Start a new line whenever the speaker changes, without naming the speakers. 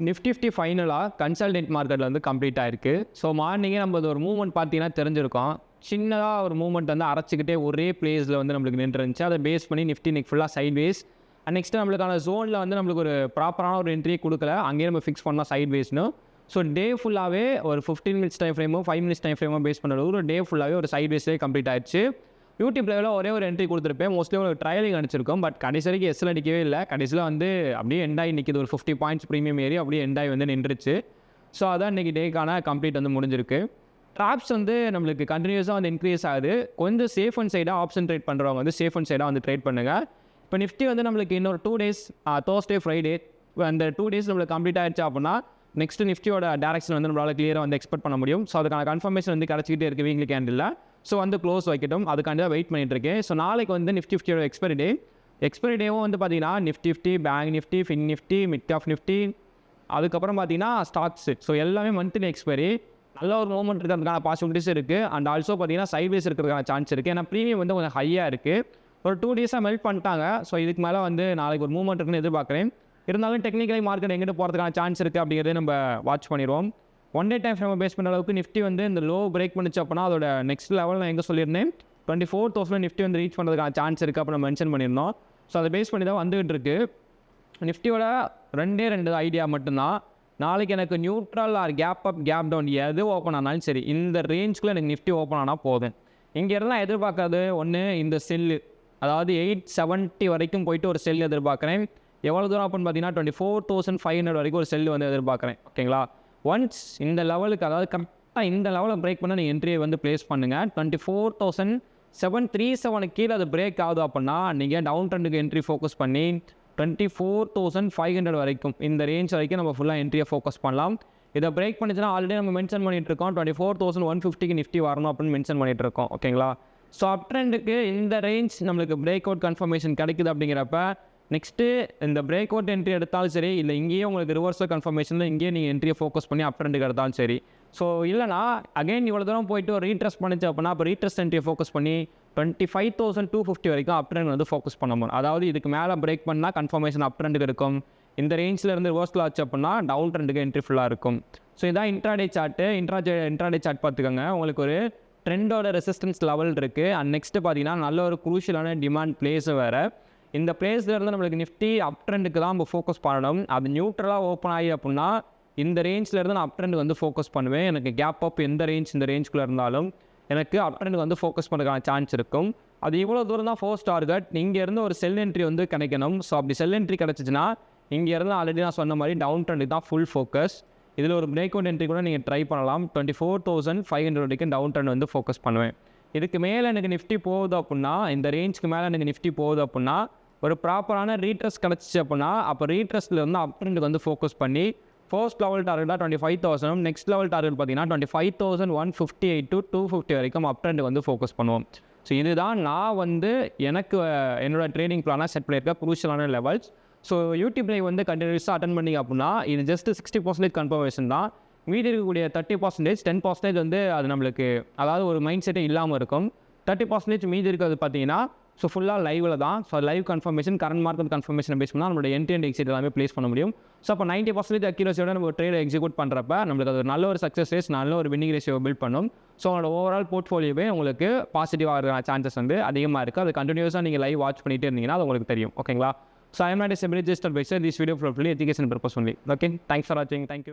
Nifty 50 ஃபைனலாக consultant மார்க்கெட்டில் வந்து கம்ப்ளீட் ஆயிருக்கு. ஸோ மார்னிங்கே நம்ம ஒரு மூவ்மெண்ட் பார்த்தீங்கன்னா தெரிஞ்சிருக்கோம். சின்னதாக ஒரு மூவ்மெண்ட் வந்து அரைச்சிக்கிட்டே ஒரே பிளேஸில் வந்து நம்மளுக்கு நின்றுருந்துச்சு. அதை பேஸ் பண்ணி நிஃப்டி இன்னைக்கு ஃபுல்லாக சைட்வேஸ். அண்ட் நெக்ஸ்ட்டு நம்மளுக்கான ஜோனில் வந்து நம்மளுக்கு ஒரு ப்ராப்பரான ஒரு என்ட்ரியே கொடுக்கல. அங்கேயே நம்ம ஃபிக்ஸ் பண்ணோம் சைட்வேஸ்னு. ஸோ டே ஃபுல்லாகவே ஒரு 15 மினிட்ஸ் டைம் ஃப்ரேமோ 5 மினிட்ஸ் டைம் ஃப்ரேமோ பேஸ் பண்ணுறது ஒரு டே ஃபுல்லாகவே ஒரு சைட்வேஸ்லேயே கம்ப்ளீட் ஆயிடுச்சு. யூடியூப் லைவில் ஒரே ஒரு என்ட்ரி கொடுத்துருப்பேன். மோஸ்ட்லி ஒரு ட்ரையலிங் அடிச்சிருக்கோம். பட் கடைசி வரைக்கும் எஸ்எல் அடிக்கவே இல்லை. கடைசியில் வந்து அப்படியே எண்டாகி நிற்கிது. ஒரு 50 பாயிண்ட்ஸ் ப்ரீமியம் ஏறி அப்படியே எண்டாகி வந்து நின்றுச்சு. ஸோ அதான் இன்றைக்கி டேக்கான கம்ப்ளீட் வந்து முடிஞ்சிருக்கு. ட்ராப்ஸ் வந்து நம்மளுக்கு கண்டினியூஸாக வந்து இன்க்ரீஸ் ஆகுது. கொஞ்சம் சேஃப் அண்ட் சைடாக ஆப்ஷன் ட்ரேட் பண்ணுறவங்க வந்து சேஃப் அண்ட் சைடாக வந்து ட்ரேட் பண்ணுங்கள். இப்போ நிஃப்டி வந்து நம்மளுக்கு இன்னொரு 2 டேஸ் தேர்ஸ்டே ஃப்ரைடே அந்த 2 டேஸ் நம்மளுக்கு கம்ப்ளீட் ஆகிடுச்சு அப்படின்னா நெக்ஸ்ட்டு நிஃப்டியோட டேரக்ஷன் வந்து நம்மளால் கிளியராக வந்து எக்ஸ்பெக்ட் பண்ண முடியும். ஸோ அதுக்கான கன்ஃபர்மேஷன் வந்து கிடச்சிக்கிட்டே இருக்குது வீக்லி கேண்டில். ஸோ வந்து க்ளோஸ் வைக்கட்டும், அதுக்காண்டி தான் வெயிட் பண்ணிட்டு இருக்கேன். ஸோ நாளைக்கு வந்து நிஃப்டி 50யோட எக்ஸ்பைரி டேவும் வந்து பார்த்தீங்கன்னா Nifty 50, bank Nifty, fin Nifty, mid of Nifty, அதுக்கப்புறம் பார்த்தீங்கன்னா ஸ்டாக்ஸ். ஸோ எல்லாமே மந்த்லி எக்ஸ்பைரி. நல்ல ஒரு மூவ்மெண்ட் இருக்கிறதுக்கான பாசிபிலிட்டிஸ் இருக்குது. அண்ட் ஆல்சோ பார்த்தீங்கன்னா சைட்வேஸ் இருக்கிறதுக்கான சான்ஸ் இருக்குது. ஏன்னா ப்ரீமியம் வந்து கொஞ்சம் ஹையாக இருக்குது. ஒரு 2 டேஸாக மெல்ட் பண்ணிட்டாங்க. ஸோ இதுக்கு மேலே வந்து நாளைக்கு ஒரு மூவ்மெண்ட் இருக்குன்னு எதிர்பார்க்குறேன். இருந்தாலும் டெக்னிக்கலி மார்க்கெட் எங்கிட்ட போகிறதுக்கான சான்ஸ் இருக்குது அப்படிங்கிறத நம்ம வாட்ச் பண்ணிடுவோம். One day time frame base பண்ணுற அளவுக்கு நிஃப்டி வந்து இந்த லோ பிரேக் பண்ணிச்சு அப்படின்னா அதோட நெக்ஸ்ட் லெவல் நான் எங்கே சொல்லியிருந்தேன் 24,000 நிஃப்டி வந்து ரீச் பண்ணுறதுக்கான சான்ஸ் இருக்குது அப்போ நம்ம மென்ஷன் பண்ணியிருந்தோம். ஸோ அதை பேஸ் பண்ணி தான் வந்துகிட்டு இருக்கு. நிஃப்டியோட 2 ஐடியா மட்டும்தான். நாளைக்கு எனக்கு neutral or gap up gap down எது ஓப்பன் ஆனாலும் சரி இந்த ரேஞ்சுக்குள்ளே எனக்கு நிஃப்டி ஓப்பன் ஆனால் போதும். இங்கே இருந்தால் எதிர்பார்க்காது ஒன்று இந்த செல்லு, அதாவது 870 வரைக்கும் போயிட்டு ஒரு செல் எதிர்பார்க்குறேன். எவ்வளோ தூரம் அப்படின்னு பார்த்தீங்கன்னா 24,500 வரைக்கும் ஒரு செல் வந்து எதிர்பார்க்குறேன். ஓகேங்களா? ஒன்ஸ் இந்த லெவலுக்கு, அதாவது கரெக்டாக இந்த லெவலை பிரேக் பண்ண நீங்கள் என்ட்ரியை வந்து ப்ளேஸ் பண்ணுங்கள். 24,737 கீழே அது பிரேக் ஆகுது அப்படின்னா நீங்கள் டவுன் ட்ரெண்டுக்கு என்ட்ரி ஃபோக்கஸ் பண்ணி 24,500 வரைக்கும் இந்த ரேஞ்ச் வரைக்கும் நம்ம ஃபுல்லாக என்ட்ரியை ஃபோக்கஸ் பண்ணலாம். இதை பிரேக் பண்ணிச்சுன்னா ஆல்ரெடி நம்ம மென்ஷன் பண்ணிட்டு இருக்கோம் 24,150க்கு நிஃப்டி வரணும் அப்படின்னு மென்ஷன் பண்ணிட்டு இருக்கோம். ஓகேங்களா? ஸோ அப் ட்ரெண்டுக்கு இந்த ரேஞ்ச் நம்மளுக்கு பிரேக் அவுட் கன்ஃபர்மேஷன் கிடைக்குது அப்படிங்கிறப்ப நெக்ஸ்ட்டு இந்த பிரேக் அவுட் என்ட்ரி எடுத்தாலும் சரி, இல்லை இங்கேயே உங்களுக்கு ரிவர்ஸல் கன்ஃபர்மேஷனில் இங்கேயே நீங்கள் என்ட்ரியை ஃபோக்கஸ் பண்ணி அப் ட்ரெண்டுக்கு எடுத்தாலும் சரி. ஸோ இல்லைனா அகைன் இவ்வளோ தூரம் போயிட்டு ஒரு ரீட்ரெஸ்ட் பண்ணிச்சு அப்படின்னா அப்போ ரீட்ரெஸ்ட் என்ட்ரியை ஃபோக்கஸ் பண்ணி 25,250 வரைக்கும் அப் ட்ரெண்ட் வந்து ஃபோக்கஸ் பண்ண முடியும். அதாவது இதுக்கு மேலே பிரேக் பண்ணால் கன்ஃபர்மேஷன் அப் ட்ரெண்டுக்கு இருக்கும். இந்த ரேஞ்சில் இருந்து ரிவர்ஸில் ஆச்சு அப்படின்னா டவுன் ட்ரெண்டுக்கு என்ட்ரி ஃபுல்லாக இருக்கும். ஸோ இதான் இன்ட்ராடே சார்ட்டு. இன்ட்ராடே சார்ட் பார்த்துக்கோங்க. உங்களுக்கு ஒரு ட்ரெண்டோட ரெசிஸ்டன்ஸ் லெவல் இருக்குது. அண்ட் நெக்ஸ்ட்டு பார்த்தீங்கன்னா நல்ல ஒரு குரூஷியலான டிமாண்ட் பிளேஸும் வேறு. இந்த பிளேஸில் இருந்து நம்மளுக்கு நிஃப்டி அப் ட்ரெண்டுக்கு தான் நம்ம ஃபோக்கஸ் பண்ணணும். அது நியூட்ரலாக ஓப்பன் ஆகி அப்படின்னா இந்த ரேஞ்சில் இருந்து நான் அப் ட்ரெண்ட் வந்து ஃபோக்கஸ் பண்ணுவேன். எனக்கு கேப் அப் எந்த ரேஞ்ச் இந்த ரேஞ்சுக்குள்ளே இருந்தாலும் எனக்கு அப் ட்ரெண்ட் வந்து ஃபோக்கஸ் பண்ணுறதுக்கான சான்ஸ் இருக்கும். அது இவ்வளோ தூரம் தான் ஃபர்ஸ்ட் டார்கெட். இங்கேருந்து ஒரு செல் என்ட்ரி வந்து கிடைக்கணும். ஸோ அப்படி செல் என்ட்ரி கிடச்சிச்சின்னா இங்கேருந்து ஆல்ரெடி நான் சொன்ன மாதிரி டவுன் ட்ரெண்டுக்கு தான் ஃபுல் ஃபோக்கஸ். இதில் ஒரு பிரேக் அவுட் என்ட்ரி கூட நீங்கள் ட்ரை பண்ணலாம். 24,500 வரைக்கும் டவுன் ட்ரெண்ட் வந்து ஃபோக்கஸ் பண்ணுவேன். இதுக்கு மேலே எனக்கு நிஃப்டி போகுது அப்படின்னா, இந்த ரேஞ்சுக்கு மேலே எனக்கு நிஃப்டி போகுது அப்படின்னா ஒரு ப்ராப்பரான ரீட்ரெஸ்ட் கிடச்சிச்சு அப்படின்னா அப்போ ரீட்ரெஸ்ட்டில் வந்து அப் ட்ரெண்டுக்கு வந்து ஃபோக்கஸ் பண்ணி ஃபர்ஸ்ட் லெவல் டார்கெட்டாக 25,000, நெக்ஸ்ட் லெவல் டார்கெட் பார்த்தீங்கன்னா 25,158 to 250 வரைக்கும் அப் ட்ரெண்டுக்கு வந்து ஃபோக்கஸ் பண்ணுவோம். ஸோ இதுதான் நான் வந்து எனக்கு என்னோட ட்ரேடிங் பிளானாக செட் பண்ணியிருக்க குரூஷியலான லெவல்ஸ். ஸோ யூடியூப் லைவ் வந்து கண்டினியூஸாக அட்டன் பண்ணிங்க அப்படின்னா இது ஜஸ்ட் 60% கன்ஃபர்மேஷன் தான். மீதி இருக்கக்கூடிய 30%, 10% வந்து அது நம்மளுக்கு அதாவது ஒரு மைண்ட் செட்டே இல்லாமல் இருக்கும். 30% மீதி இருக்கிறது பார்த்தீங்கன்னா ஸோ ஃபுல்லாக லைவில் தான். So live confirmation, current market confirmation base பண்ணால் நம்மளோட என்ட்ரி அண்ட் எக்ஸிட் எல்லாமே ப்ளேஸ் பண்ண முடியும். ஸோ அப்போ 90% அக்யூரஸியோட நம்ம ட்ரேடை எக்ஸிக்யூட் பண்ணுறப்ப நம்மளுக்கு அது நல்ல ஒரு சக்ஸஸ் ரேஸ், நல்ல ஒரு வின்னிங் ரேஷியோ பில்ட் பண்ணும். ஸோ உங்களோட ஓவரால் போர்ட்ஃபோலியோவே உங்களுக்கு பாசிட்டிவாக இருக்கிற சான்சஸ் வந்து அதிகமாக இருக்குது. அது கண்டினியூஸாக நீங்கள் லைவ் வாட்ச் பண்ணிகிட்டே இருந்தீங்கன்னா அது உங்களுக்கு தெரியும். ஓகேங்களா? So I am not a semi-registered advisor. This video for free education purpose only. Okay, thanks for watching. Thank you.